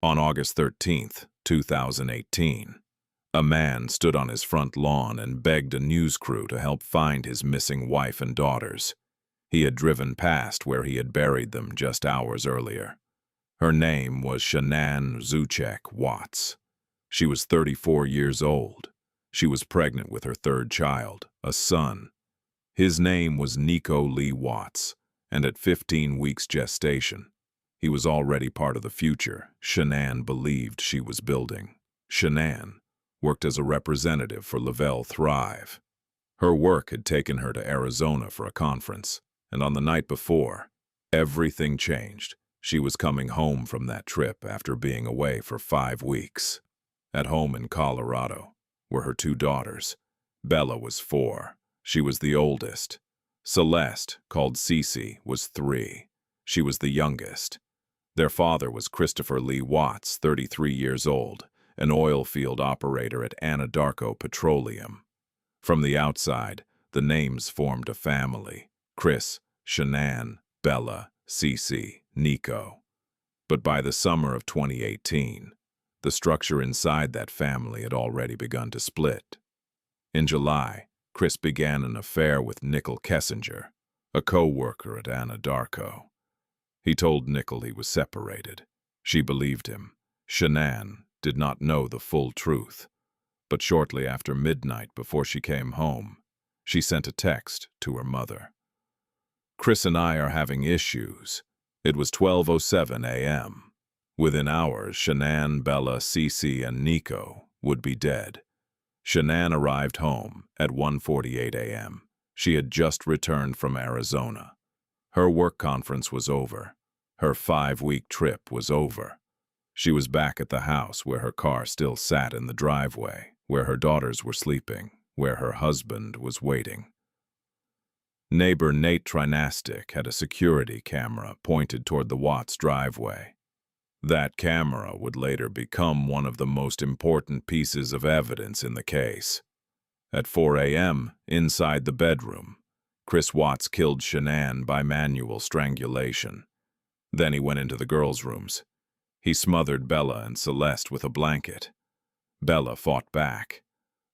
On August 13th, 2018, a man stood on his front lawn and begged a news crew to help find his missing wife and daughters. He had driven past where he had buried them just hours earlier. Her name was Shanann Watts. She was 34 years old. She was pregnant with her third child, a son. His name was Nico Lee Watts, and at 15 weeks gestation, he was already part of the future Shanann believed she was building. Shanann worked as a representative for Lavelle Thrive. Her work had taken her to Arizona for a conference, and on the night before, everything changed. She was coming home from that trip after being away for 5 weeks. At home in Colorado were her 2 daughters. Bella was 4. She was the oldest. Celeste, called Cece, was 3. She was the youngest. Their father was Christopher Lee Watts, 33 years old, an oil field operator at Anadarko Petroleum. From the outside, the names formed a family: Chris, Shanann, Bella, Cece, Nico. But by the summer of 2018, the structure inside that family had already begun to split. In July, Chris began an affair with Nickel Kessinger, a co-worker at Anadarko. He told Nickel he was separated. She believed him. Shanann did not know the full truth, but shortly after midnight, before she came home, she sent a text to her mother. "Chris and I are having issues." It was 12:07 a.m. Within hours, Shanann, Bella, Cece, and Nico would be dead. Shanann arrived home at 1:48 a.m. She had just returned from Arizona. Her work conference was over. Her 5-week trip was over. She was back at the house where her car still sat in the driveway, where her daughters were sleeping, where her husband was waiting. Neighbor Nate Trinastic had a security camera pointed toward the Watts driveway. That camera would later become one of the most important pieces of evidence in the case. At 4 a.m., inside the bedroom, Chris Watts killed Shanann by manual strangulation. Then he went into the girls' rooms. He smothered Bella and Celeste with a blanket. Bella fought back.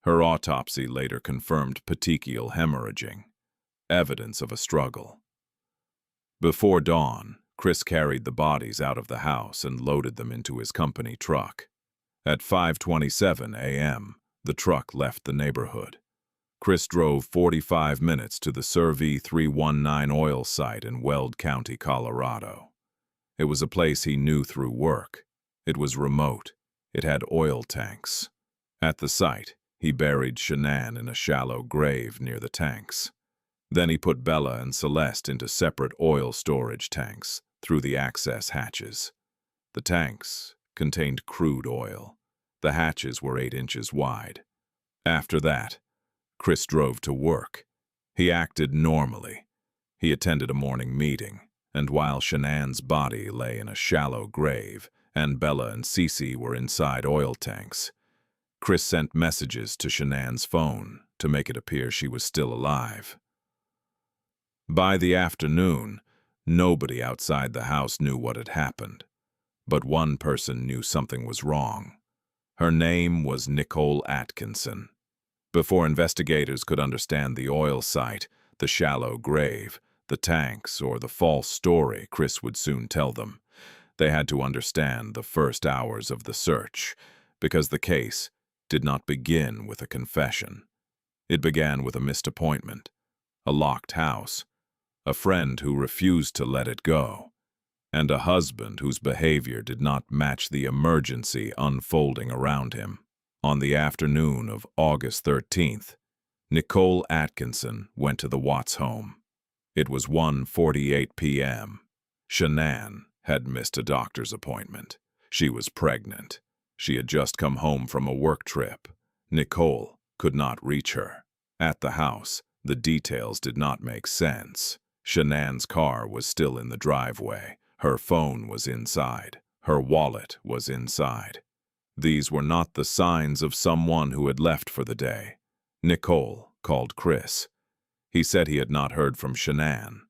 Her autopsy later confirmed petechial hemorrhaging, evidence of a struggle. Before dawn, Chris carried the bodies out of the house and loaded them into his company truck. At 5:27 a.m., the truck left the neighborhood. Chris drove 45 minutes to the Survey 319 oil site in Weld County, Colorado. It was a place he knew through work. It was remote. It had oil tanks. At the site, he buried Shanann in a shallow grave near the tanks. Then he put Bella and Celeste into separate oil storage tanks through the access hatches. The tanks contained crude oil. The hatches were 8 inches wide. After that, Chris drove to work. He acted normally. He attended a morning meeting, and while Shanann's body lay in a shallow grave and Bella and Cece were inside oil tanks, Chris sent messages to Shanann's phone to make it appear she was still alive. By the afternoon, nobody outside the house knew what had happened, but one person knew something was wrong. Her name was Nicole Atkinson. Before investigators could understand the oil site, the shallow grave, the tanks, or the false story Chris would soon tell them, they had to understand the first hours of the search, because the case did not begin with a confession. It began with a missed appointment, a locked house, a friend who refused to let it go, and a husband whose behavior did not match the emergency unfolding around him. On the afternoon of August 13th, Nicole Atkinson went to the Watts home. It was 1:48 p.m. Shanann had missed a doctor's appointment. She was pregnant. She had just come home from a work trip. Nicole could not reach her. At the house, the details did not make sense. Shanann's car was still in the driveway. Her phone was inside. Her wallet was inside. These were not the signs of someone who had left for the day. Nicole called Chris. He said he had not heard from Shanann.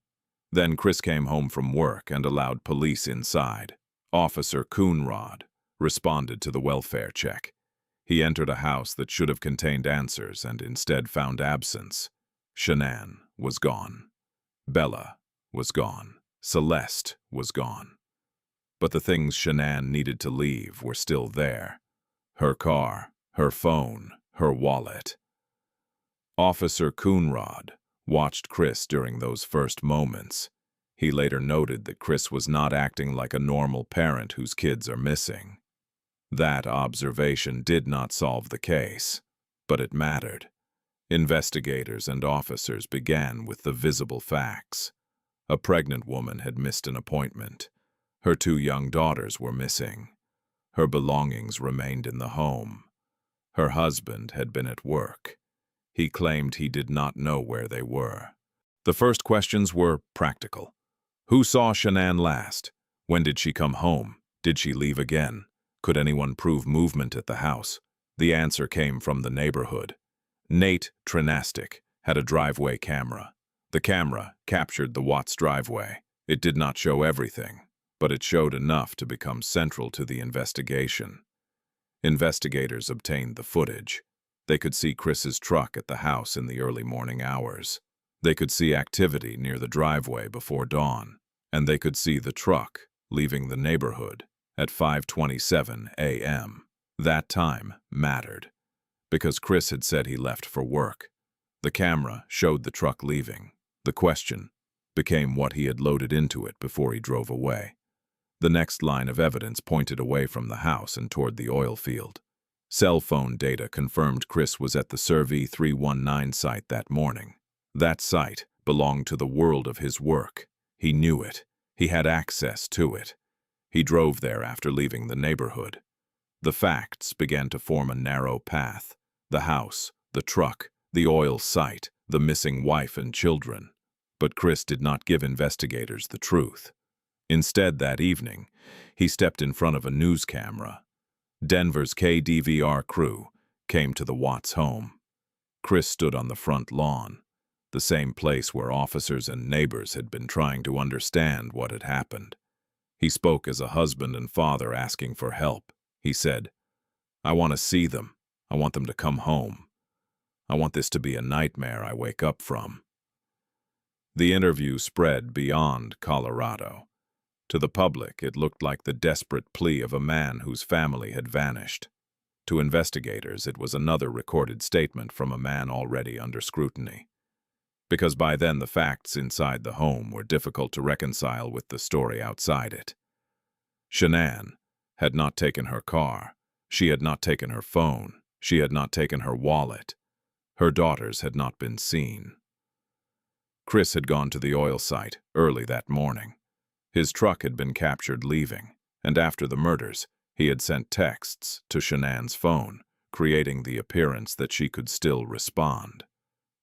Then Chris came home from work and allowed police inside. Officer Coonrod responded to the welfare check. He entered a house that should have contained answers and instead found absence. Shanann was gone. Bella was gone. Celeste was gone. But the things Shanann needed to leave were still there. Her car, her phone, her wallet. Officer Coonrod watched Chris during those first moments. He later noted that Chris was not acting like a normal parent whose kids are missing. That observation did not solve the case, but it mattered. Investigators and officers began with the visible facts. A pregnant woman had missed an appointment. Her 2 young daughters were missing. Her belongings remained in the home. Her husband had been at work. He claimed he did not know where they were. The first questions were practical. Who saw Shanann last? When did she come home? Did she leave again? Could anyone prove movement at the house? The answer came from the neighborhood. Nate Trinastic had a driveway camera. The camera captured the Watts driveway. It did not show everything, but it showed enough to become central to the investigation. Investigators obtained the footage. They could see Chris's truck at the house in the early morning hours. They could see activity near the driveway before dawn, and they could see the truck leaving the neighborhood at 5:27 a.m. That time mattered, because Chris had said he left for work. The camera showed the truck leaving. The question became what he had loaded into it before he drove away. The next line of evidence pointed away from the house and toward the oil field. Cell phone data confirmed Chris was at the Survey 319 site that morning. That site belonged to the world of his work. He knew it. He had access to it. He drove there after leaving the neighborhood. The facts began to form a narrow path. The house, the truck, the oil site, the missing wife and children. But Chris did not give investigators the truth. Instead, that evening, he stepped in front of a news camera. Denver's KDVR crew came to the Watts home. Chris stood on the front lawn, the same place where officers and neighbors had been trying to understand what had happened. He spoke as a husband and father asking for help. He said, "I want to see them. I want them to come home. I want this to be a nightmare I wake up from." The interview spread beyond Colorado. To the public, it looked like the desperate plea of a man whose family had vanished. To investigators, it was another recorded statement from a man already under scrutiny. Because by then the facts inside the home were difficult to reconcile with the story outside it. Shanann had not taken her car. She had not taken her phone. She had not taken her wallet. Her daughters had not been seen. Chris had gone to the oil site early that morning. His truck had been captured leaving, and after the murders, he had sent texts to Shanann's phone, creating the appearance that she could still respond.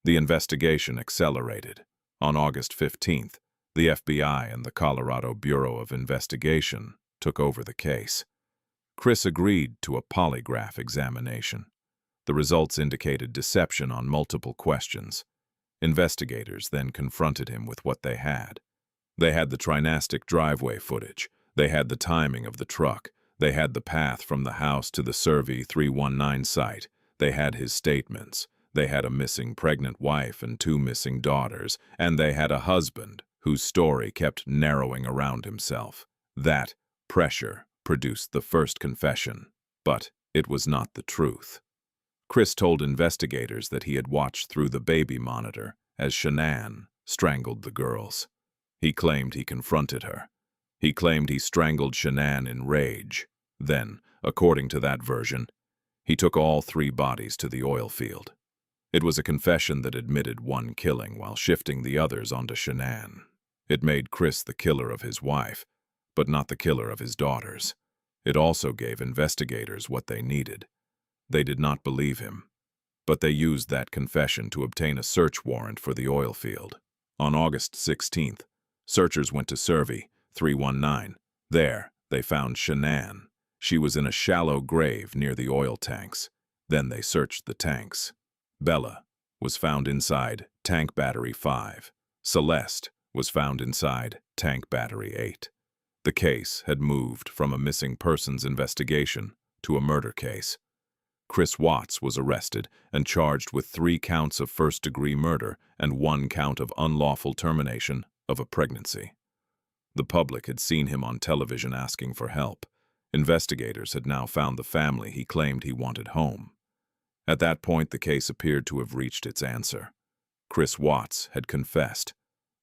The investigation accelerated. On August 15th, the FBI and the Colorado Bureau of Investigation took over the case. Chris agreed to a polygraph examination. The results indicated deception on multiple questions. Investigators then confronted him with what they had. They had the Trinastic driveway footage. They had the timing of the truck. They had the path from the house to the Survey 319 site. They had his statements. They had a missing pregnant wife and 2 missing daughters, and they had a husband whose story kept narrowing around himself. That pressure produced the first confession, but it was not the truth. Chris told investigators that he had watched through the baby monitor as Shanann strangled the girls. He claimed he confronted her. He claimed he strangled Shanann in rage. Then, according to that version, he took all 3 bodies to the oil field. It was a confession that admitted one killing while shifting the others onto Shanann. It made Chris the killer of his wife, but not the killer of his daughters. It also gave investigators what they needed. They did not believe him, but they used that confession to obtain a search warrant for the oil field. On August 16th, searchers went to Survey 319. There, they found Shanann. She was in a shallow grave near the oil tanks. Then they searched the tanks. Bella was found inside tank battery 5. Celeste was found inside tank battery 8. The case had moved from a missing persons investigation to a murder case. Chris Watts was arrested and charged with 3 counts of first-degree murder and 1 count of unlawful termination of a pregnancy. The public had seen him on television asking for help. Investigators had now found the family he claimed he wanted home. At that point, the case appeared to have reached its answer. Chris Watts had confessed.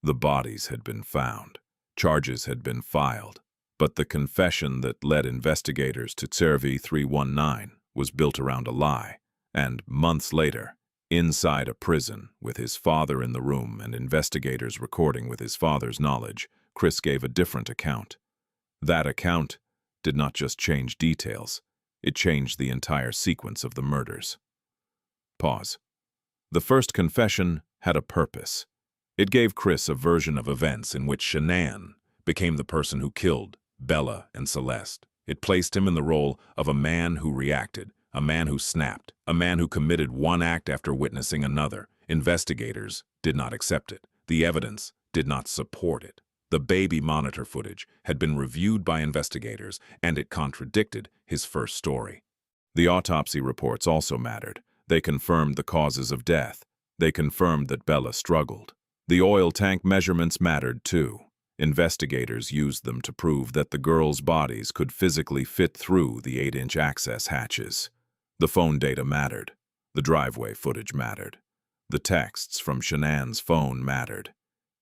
The bodies had been found. Charges had been filed. But the confession that led investigators to Tearful 319 was built around a lie, and months later, inside a prison, with his father in the room and investigators recording with his father's knowledge, Chris gave a different account. That account did not just change details, it changed the entire sequence of the murders. Pause. The first confession had a purpose. It gave Chris a version of events in which Shanann became the person who killed Bella and Celeste. It placed him in the role of a man who reacted, a man who snapped, a man who committed one act after witnessing another. Investigators did not accept it. The evidence did not support it. The baby monitor footage had been reviewed by investigators, and it contradicted his first story. The autopsy reports also mattered. They confirmed the causes of death. They confirmed that Bella struggled. The oil tank measurements mattered too. Investigators used them to prove that the girls' bodies could physically fit through the 8-inch access hatches. The phone data mattered. The driveway footage mattered. The texts from Shanann's phone mattered.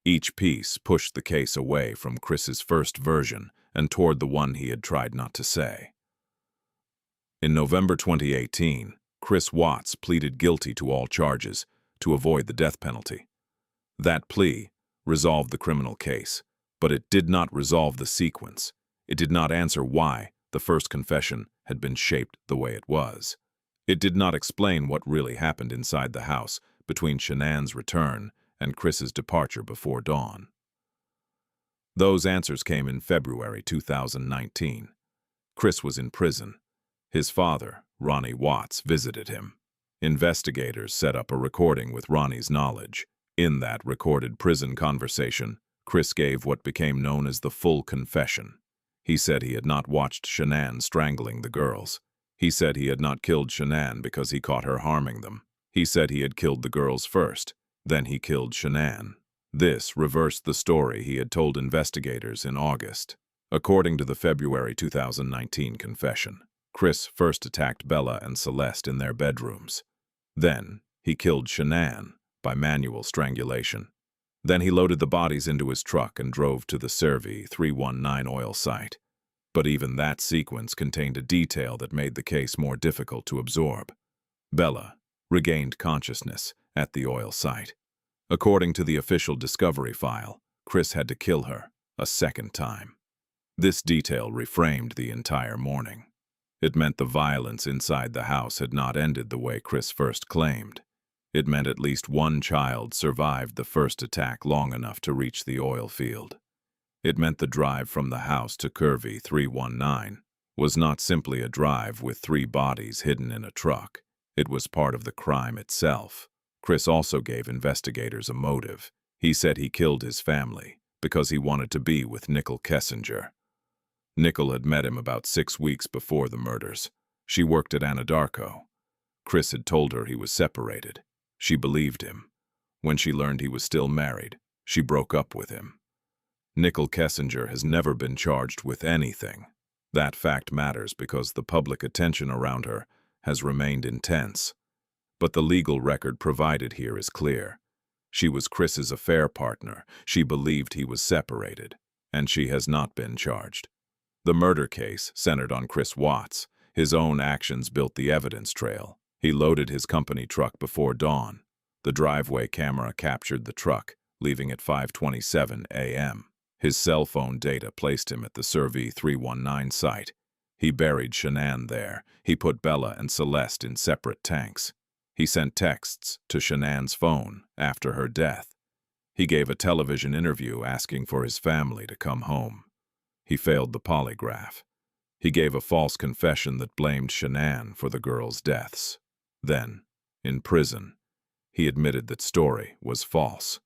Each piece pushed the case away from Chris's first version and toward the one he had tried not to say. In November 2018, Chris Watts pleaded guilty to all charges to avoid the death penalty. That plea resolved the criminal case, but it did not resolve the sequence. It did not answer why the first confession had been shaped the way it was. It did not explain what really happened inside the house between Shanann's return and Chris's departure before dawn. Those answers came in February 2019. Chris was in prison. His father, Ronnie Watts, visited him. Investigators set up a recording with Ronnie's knowledge. In that recorded prison conversation, Chris gave what became known as the full confession. He said he had not watched Shanann strangling the girls. He said he had not killed Shanann because he caught her harming them. He said he had killed the girls first. Then he killed Shanann. This reversed the story he had told investigators in August. According to the February 2019 confession, Chris first attacked Bella and Celeste in their bedrooms. Then he killed Shanann by manual strangulation. Then he loaded the bodies into his truck and drove to the Tearful 319 oil site. But even that sequence contained a detail that made the case more difficult to absorb. Bella regained consciousness at the oil site. According to the official discovery file, Chris had to kill her a second time. This detail reframed the entire morning. It meant the violence inside the house had not ended the way Chris first claimed. It meant at least one child survived the first attack long enough to reach the oil field. It meant the drive from the house to Tearful 319 was not simply a drive with 3 bodies hidden in a truck. It was part of the crime itself. Chris also gave investigators a motive. He said he killed his family because he wanted to be with Nicole Kessinger. Nicole had met him about 6 weeks before the murders. She worked at Anadarko. Chris had told her he was separated. She believed him. When she learned he was still married, she broke up with him. Nicole Kessinger has never been charged with anything. That fact matters because the public attention around her has remained intense. But the legal record provided here is clear. She was Chris's affair partner. She believed he was separated, and she has not been charged. The murder case centered on Chris Watts. His own actions built the evidence trail. He loaded his company truck before dawn. The driveway camera captured the truck, leaving at 5:27 a.m. His cell phone data placed him at the Tearful 319 site. He buried Shanann there. He put Bella and Celeste in separate tanks. He sent texts to Shanann's phone after her death. He gave a television interview asking for his family to come home. He failed the polygraph. He gave a false confession that blamed Shanann for the girls' deaths. Then, in prison, he admitted that story was false.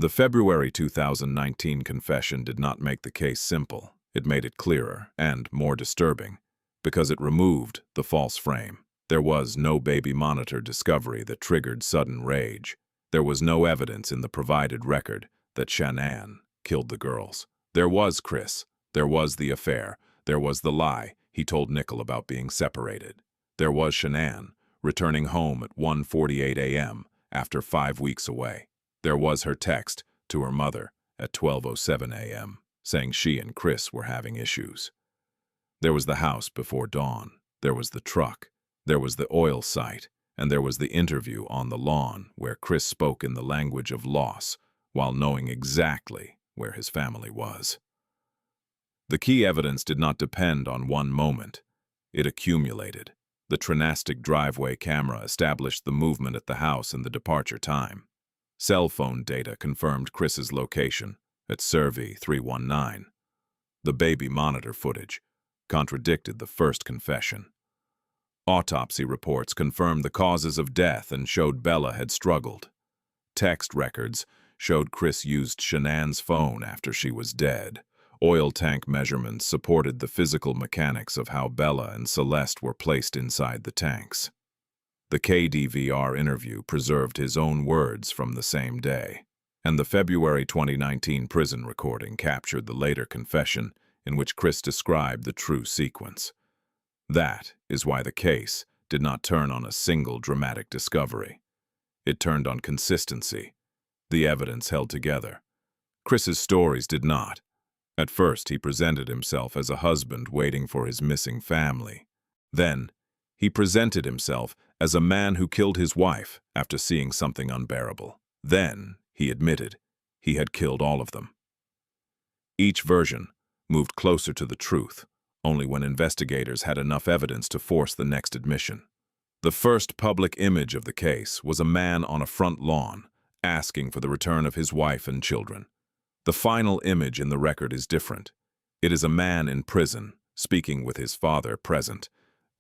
The February 2019 confession did not make the case simple. It made it clearer and more disturbing because it removed the false frame. There was no baby monitor discovery that triggered sudden rage. There was no evidence in the provided record that Shanann killed the girls. There was Chris. There was the affair. There was the lie he told Nickel about being separated. There was Shanann returning home at 1:48 a.m. after 5 weeks away. There was her text to her mother at 12:07 a.m. saying she and Chris were having issues. There was the house before dawn. There was the truck. There was the oil site. And there was the interview on the lawn where Chris spoke in the language of loss while knowing exactly where his family was. The key evidence did not depend on one moment. It accumulated. The Trinastic driveway camera established the movement at the house and the departure time. Cell phone data confirmed Chris's location at Survey 319. The baby monitor footage contradicted the first confession. Autopsy reports confirmed the causes of death and showed Bella had struggled. Text records showed Chris used Shanann's phone after she was dead. Oil tank measurements supported the physical mechanics of how Bella and Celeste were placed inside the tanks. The KDVR interview preserved his own words from the same day, and the February 2019 prison recording captured the later confession in which Chris described the true sequence. That is why the case did not turn on a single dramatic discovery. It turned on consistency. The evidence held together. Chris's stories did not. At first, he presented himself as a husband waiting for his missing family. Then, he presented himself as a man who killed his wife after seeing something unbearable. Then, he admitted, he had killed all of them. Each version moved closer to the truth, only when investigators had enough evidence to force the next admission. The first public image of the case was a man on a front lawn, asking for the return of his wife and children. The final image in the record is different. It is a man in prison, speaking with his father present,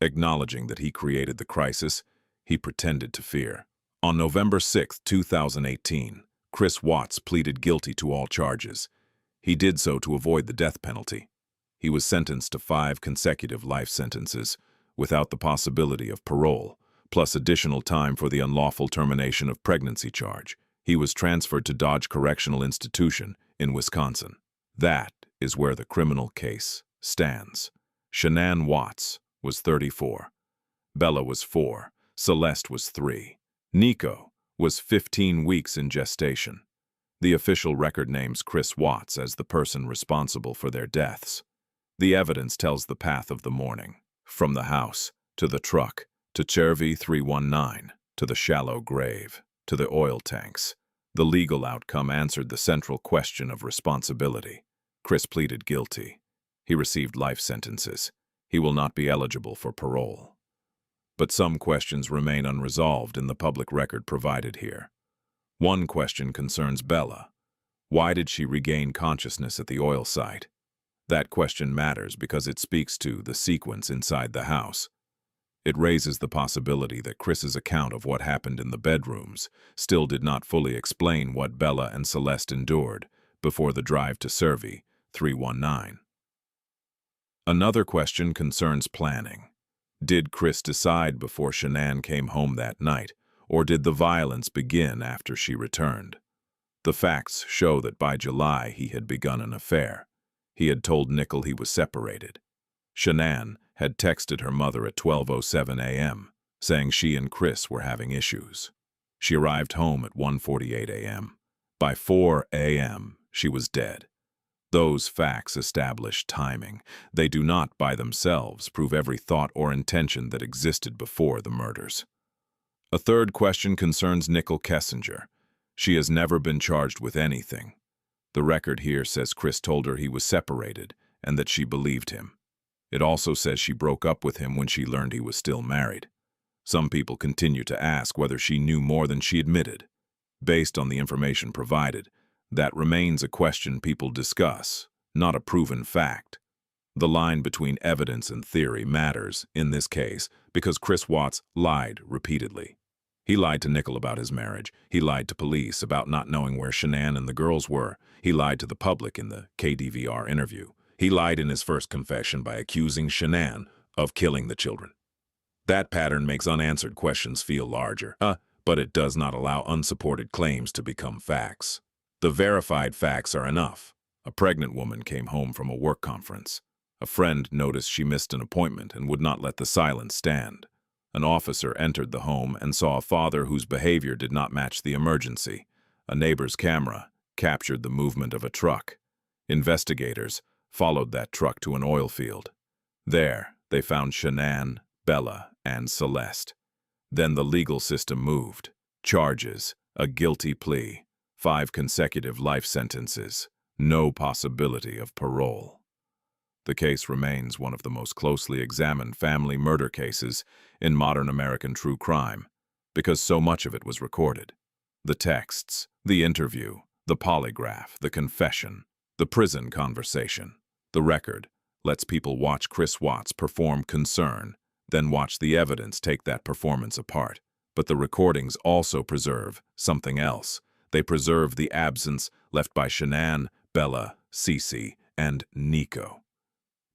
acknowledging that he created the crisis he pretended to fear. On November 6, 2018, Chris Watts pleaded guilty to all charges. He did so to avoid the death penalty. He was sentenced to 5 consecutive life sentences, without the possibility of parole, plus additional time for the unlawful termination of pregnancy charge. He was transferred to Dodge Correctional Institution in Wisconsin. That is where the criminal case stands. Shanann Watts was 34. Bella was 4. Celeste was 3. Nico was 15 weeks in gestation. The official record names Chris Watts as the person responsible for their deaths. The evidence tells the path of the morning, from the house, to the truck, to Survey 319, to the shallow grave, to the oil tanks. The legal outcome answered the central question of responsibility. Chris pleaded guilty. He received life sentences. He will not be eligible for parole. But some questions remain unresolved in the public record provided here. One question concerns Bella. Why did she regain consciousness at the oil site? That question matters because it speaks to the sequence inside the house. It raises the possibility that Chris's account of what happened in the bedrooms still did not fully explain what Bella and Celeste endured before the drive to Survey 319. Another question concerns planning. Did Chris decide before Shanann came home that night, or did the violence begin after she returned? The facts show that by July he had begun an affair. He had told Nickel he was separated. Shanann had texted her mother at 12:07 a.m., saying she and Chris were having issues. She arrived home at 1:48 a.m. By 4 a.m., she was dead. Those facts establish timing. They do not, by themselves, prove every thought or intention that existed before the murders. A third question concerns Nickel Kessinger. She has never been charged with anything. The record here says Chris told her he was separated and that she believed him. It also says she broke up with him when she learned he was still married. Some people continue to ask whether she knew more than she admitted. Based on the information provided, that remains a question people discuss, not a proven fact. The line between evidence and theory matters in this case because Chris Watts lied repeatedly. He lied to Nickel about his marriage. He lied to police about not knowing where Shanann and the girls were. He lied to the public in the KDVR interview. He lied in his first confession by accusing Shanann of killing the children. That pattern makes unanswered questions feel larger, but it does not allow unsupported claims to become facts. The verified facts are enough. A pregnant woman came home from a work conference. A friend noticed she missed an appointment and would not let the silence stand. An officer entered the home and saw a father whose behavior did not match the emergency. A neighbor's camera captured the movement of a truck. Investigators followed that truck to an oil field. There, they found Shanann, Bella, and Celeste. Then the legal system moved. Charges, a guilty plea, 5 consecutive life sentences, no possibility of parole. The case remains one of the most closely examined family murder cases in modern American true crime, because so much of it was recorded. The texts, the interview, the polygraph, the confession, the prison conversation. The record lets people watch Chris Watts perform concern, then watch the evidence take that performance apart. But the recordings also preserve something else. They preserve the absence left by Shanann, Bella, Cece, and Nico.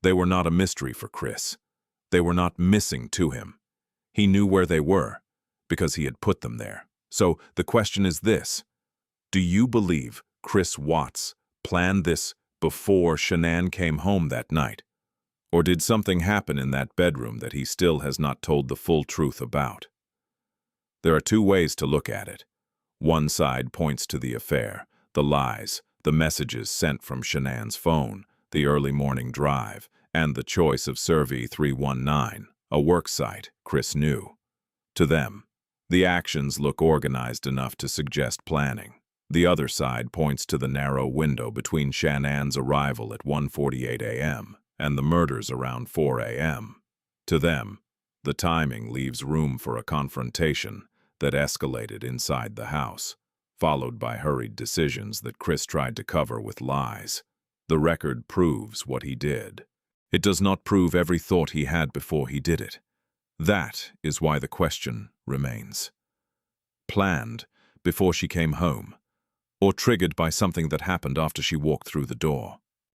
They were not a mystery for Chris. They were not missing to him. He knew where they were, because he had put them there. So the question is this: do you believe Chris Watts planned this before Shanann came home that night? Or did something happen in that bedroom that he still has not told the full truth about? There are 2 ways to look at it. One side points to the affair, the lies, the messages sent from Shanann's phone, the early morning drive, and the choice of Survey 319, a work site Chris knew. To them, the actions look organized enough to suggest planning. The other side points to the narrow window between Shanann's arrival at 1:48 a.m. and the murders around 4 a.m. To them, the timing leaves room for a confrontation that escalated inside the house, followed by hurried decisions that Chris tried to cover with lies. The record proves what he did. It does not prove every thought he had before he did it. That is why the question remains. Planned before she came home, or triggered by something that happened after she walked through the door?